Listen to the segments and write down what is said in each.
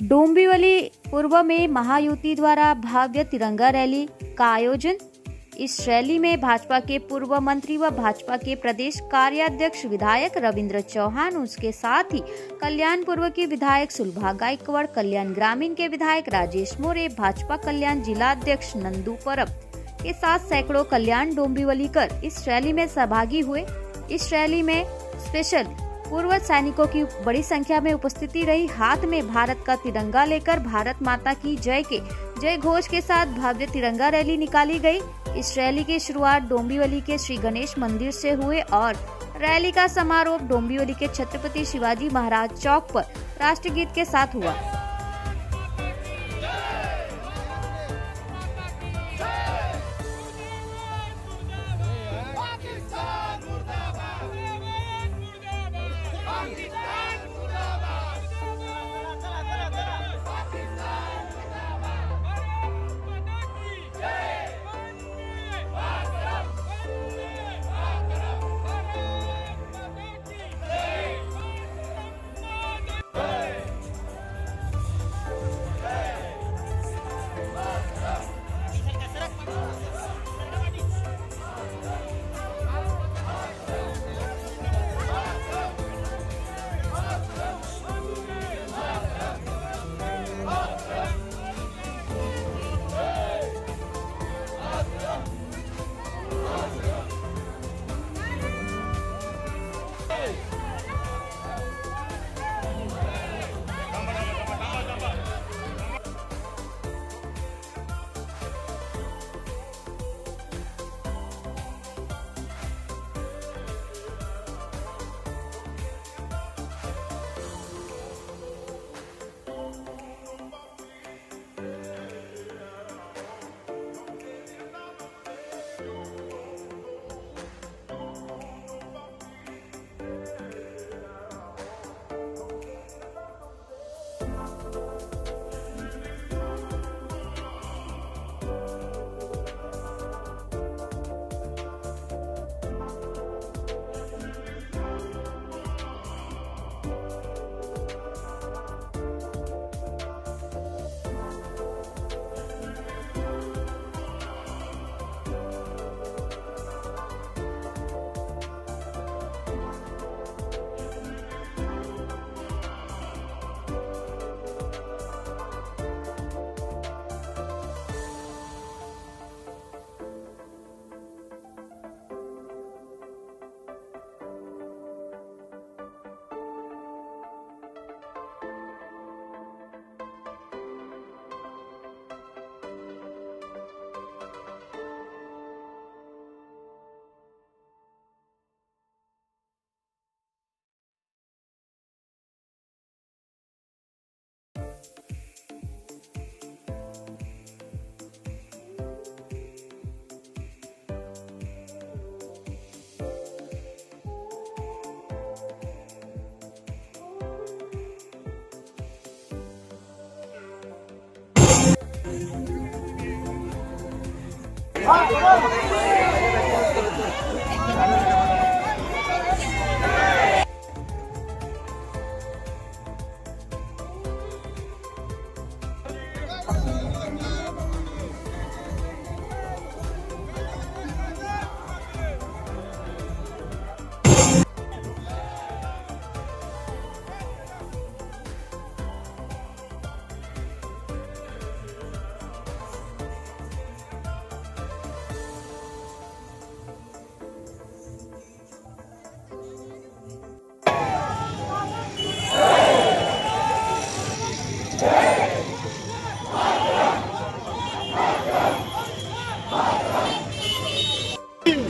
डोंबिवली पूर्व में महायुति द्वारा भव्य तिरंगा रैली का आयोजन। इस रैली में भाजपा के पूर्व मंत्री व भाजपा के प्रदेश कार्याध्यक्ष विधायक रविंद्र चौहान, उसके साथ ही कल्याण पूर्व की विधायक सुलभा गायकवाड़, कल्याण ग्रामीण के विधायक राजेश मोरे, भाजपा कल्याण जिला अध्यक्ष नंदू परब के साथ सैकड़ों कल्याण डोंबिवलीकर इस रैली में सहभागी हुए। इस रैली में स्पेशल पूर्व सैनिकों की बड़ी संख्या में उपस्थिति रही। हाथ में भारत का तिरंगा लेकर भारत माता की जय के जय घोष के साथ भव्य तिरंगा रैली निकाली गई। इस रैली की शुरुआत डोंबिवली के श्री गणेश मंदिर से हुए और रैली का समारोह डोंबिवली के छत्रपति शिवाजी महाराज चौक पर राष्ट्रगीत के साथ हुआ।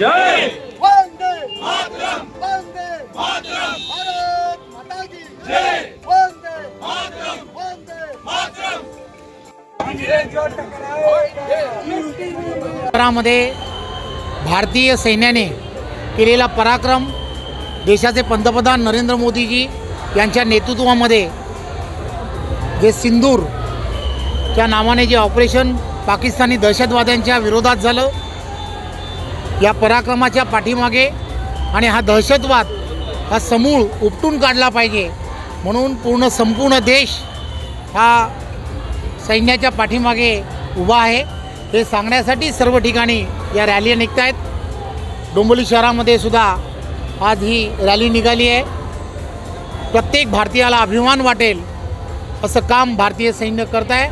जय वंदे मातरम, वंदे मातरम, भारत माता की जय, वंदे मातरम, वंदे मातरम। मध्ये भारतीय सैन्याने केलेला पराक्रम, देशाचे पंतप्रधान नरेंद्र मोदीजी यांच्या नेतृत्वामध्ये जे सिंदूरच्या नावाने जे ऑपरेशन पाकिस्तानी दहशतवाद्यांच्या विरोधात झालं, या पराक्रमाच्या पाठीमागे आणि हा दहशतवाद हा समूळ उपटून काढला पाहिजे म्हणून संपूर्ण देश हा सैन्याच्या पाठीमागे उभा आहे हे सांगण्यासाठी सर्व ठिकाणी या रॅली निघत आहेत. डोंबिवली शहरामध्ये सुद्धा आज ही रॅली निघाली आहे. प्रत्येक भारतीयाला अभिमान वाटेल असं काम भारतीय सैन्य करत आहे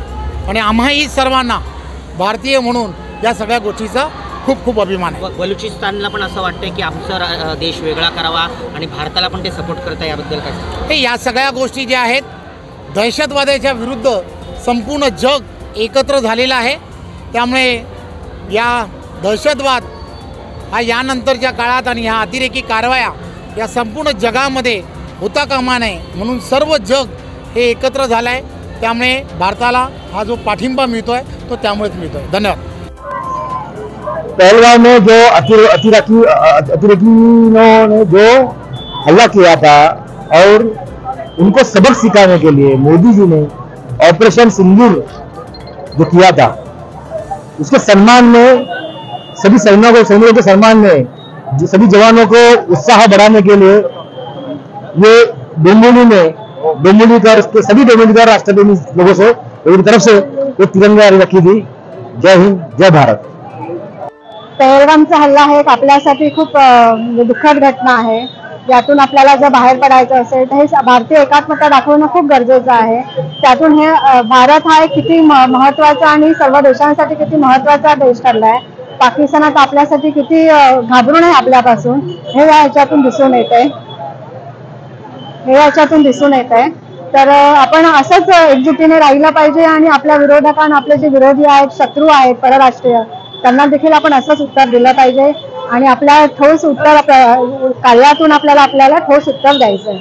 आणि आम्हाही सर्वांना भारतीय म्हणून या सगळ्या गोष्टीचा खूप खूप अभिमान आहे. बलुचिस्तानला पण असं वाटतं की आमचा देश वेगळा करावा आणि भारताला पण ते सपोर्ट करत आहे, याबद्दल काय? हे या सगळ्या गोष्टी ज्या आहेत दहशतवादाच्या विरुद्ध संपूर्ण जग एकत्र झालेलं आहे. त्यामुळे या दहशतवाद हा यानंतरच्या काळात आणि ह्या अतिरेकी कारवाया या संपूर्ण जगामध्ये होता कामा नये म्हणून सर्व जग हे एकत्र झालं आहे. त्यामुळे भारताला हा जो पाठिंबा मिळतो आहे तो त्यामुळेच मिळतो आहे. धन्यवाद. पहलगाम में जो अतिरेकियों ने जो हमला किया था और उनको सबक सिखाने के लिए मोदी जी ने ऑपरेशन सिंदूर जो किया था उसके सम्मान में सभी सैनिकों के सम्मान में जो सभी जवानों को उत्साह बढ़ाने के लिए ये डोंबिवली का सभी डोंबिवली का राष्ट्रप्रेमी लोगों से उनकी तरफ से एक तिरंगा रखी थी. जय हिंद, जय भारत. पहलगामचा हल्ला हे एक आपल्यासाठी खूप दुःखद घटना आहे. यातून आपल्याला जर बाहेर पडायचं असेल तर हे भारतीय एकात्मता दाखवणं खूप गरजेचं आहे. त्यातून हे भारत हा एक किती महत्त्वाचा आणि सर्व देशांसाठी किती महत्त्वाचा देश ठरलाय. पाकिस्तानात आपल्यासाठी किती घाबरून आहे आपल्यापासून हे याच्यातून दिसून येत आहे. तर आपण असंच एकजुटीने राहिलं पाहिजे आणि आपल्या विरोधकांना, आपले जे विरोधी आहेत, शत्रू आहेत परराष्ट्रीय, त्यांना देखील आपण असंच उत्तर दिलं पाहिजे आणि आपल्या ठोस उत्तर कार्यातून आपल्याला ठोस उत्तर द्यायचं आहे.